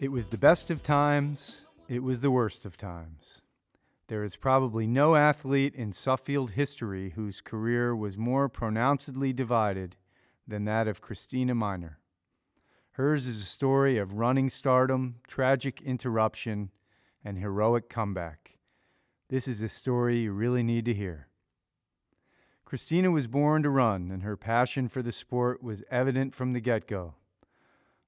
It was the best of times, it was the worst of times. There is probably no athlete in Suffield history whose career was more pronouncedly divided than that of Kristina Miner. Hers is a story of running stardom, tragic interruption, and heroic comeback. This is a story you really need to hear. Kristina was born to run, and her passion for the sport was evident from the get-go.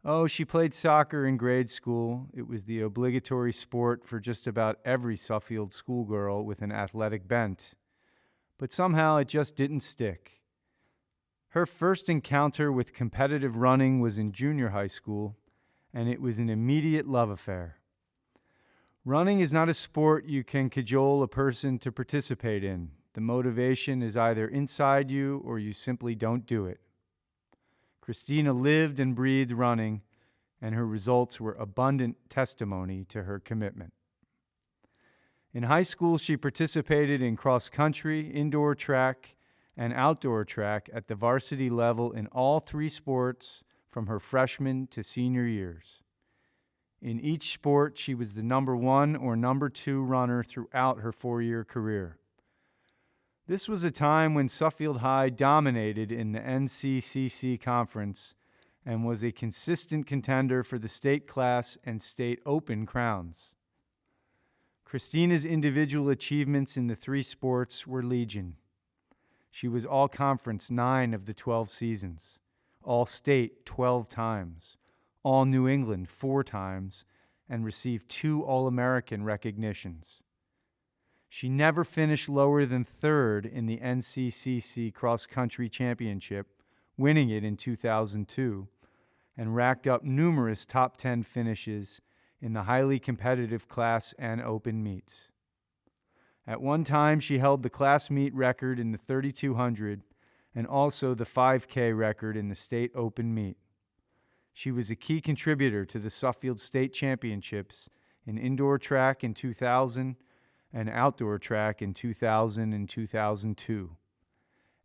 Oh, she played soccer in grade school. It was the obligatory sport for just about every Suffield schoolgirl with an athletic bent. But somehow it just didn't stick. Her first encounter with competitive running was in junior high school, and it was an immediate love affair. Running is not a sport you can cajole a person to participate in. The motivation is either inside you or you simply don't do it. Kristina lived and breathed running, and her results were abundant testimony to her commitment. In high school, she participated in cross country, indoor track, and outdoor track at the varsity level in all three sports from her freshman to senior years. In each sport, she was the number one or number two runner throughout her four-year career. This was a time when Suffield High dominated in the NCCC conference and was a consistent contender for the state class and state open crowns. Kristina's individual achievements in the three sports were legion. She was all-conference 9 of the 12 seasons, all-state 12 times, all-New England 4 times, and received 2 All-American recognitions. She never finished lower than third in the NCCC Cross Country Championship, winning it in 2002, and racked up numerous top 10 finishes in the highly competitive class and open meets. At one time, she held the class meet record in the 3200 and also the 5K record in the state open meet. She was a key contributor to the Suffield State Championships in indoor track in 2000 and outdoor track in 2000 and 2002.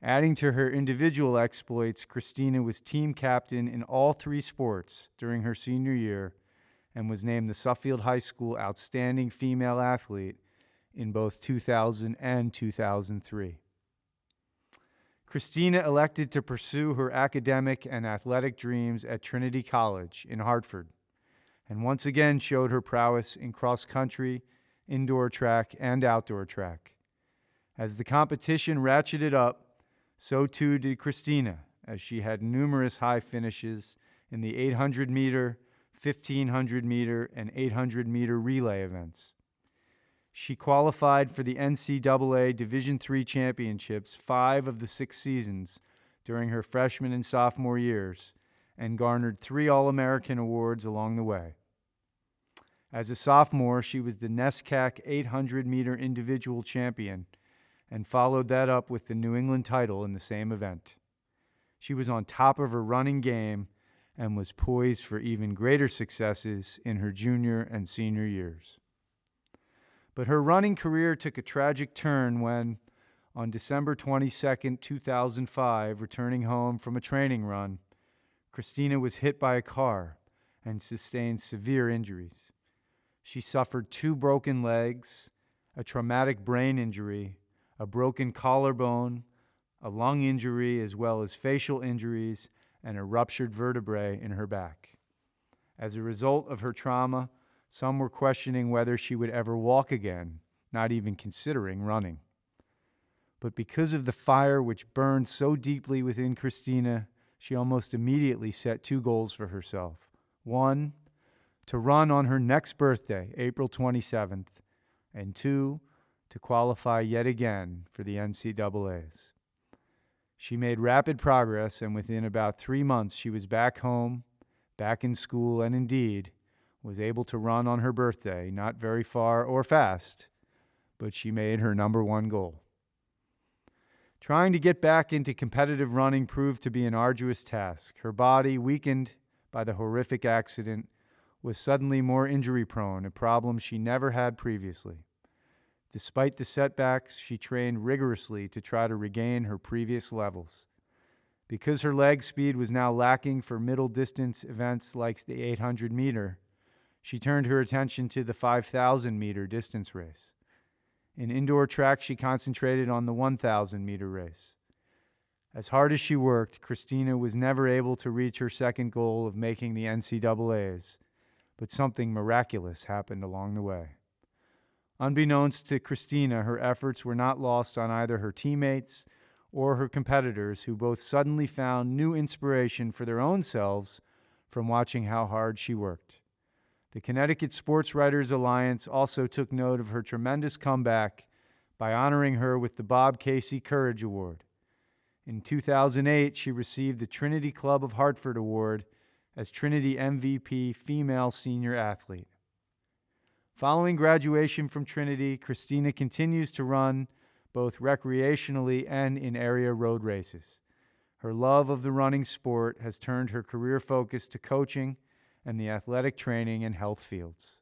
Adding to her individual exploits, Kristina was team captain in all three sports during her senior year and was named the Suffield High School Outstanding Female Athlete in both 2000 and 2003. Kristina elected to pursue her academic and athletic dreams at Trinity College in Hartford, and once again showed her prowess in cross-country, indoor track, and outdoor track. As the competition ratcheted up, so too did Kristina, as she had numerous high finishes in the 800-meter, 1,500-meter, and 800-meter relay events. She qualified for the NCAA Division III championships 5 of the 6 seasons during her freshman and sophomore years and garnered 3 All-American awards along the way. As a sophomore, she was the NESCAC 800-meter individual champion and followed that up with the New England title in the same event. She was on top of her running game and was poised for even greater successes in her junior and senior years. But her running career took a tragic turn when, on December 22, 2005, returning home from a training run, Kristina was hit by a car and sustained severe injuries. She suffered 2 broken legs, a traumatic brain injury, a broken collarbone, a lung injury, as well as facial injuries, and a ruptured vertebrae in her back. As a result of her trauma, some were questioning whether she would ever walk again, not even considering running. But because of the fire which burned so deeply within Kristina, she almost immediately set 2 goals for herself. 1, to run on her next birthday, April 27th, and 2, to qualify yet again for the NCAAs. She made rapid progress, and within about 3 months she was back home, back in school, and indeed was able to run on her birthday, not very far or fast, but she made her number 1 goal. Trying to get back into competitive running proved to be an arduous task. Her body, weakened by the horrific accident, was suddenly more injury-prone, a problem she never had previously. Despite the setbacks, she trained rigorously to try to regain her previous levels. Because her leg speed was now lacking for middle-distance events like the 800-meter, she turned her attention to the 5,000-meter distance race. In indoor track, she concentrated on the 1,000-meter race. As hard as she worked, Kristina was never able to reach her second goal of making the NCAAs, but something miraculous happened along the way. Unbeknownst to Kristina, her efforts were not lost on either her teammates or her competitors, who both suddenly found new inspiration for their own selves from watching how hard she worked. The Connecticut Sports Writers Alliance also took note of her tremendous comeback by honoring her with the Bob Casey Courage Award. In 2008, she received the Trinity Club of Hartford Award as Trinity MVP Female Senior Athlete. Following graduation from Trinity, Kristina continues to run both recreationally and in area road races. Her love of the running sport has turned her career focus to coaching and the athletic training and health fields.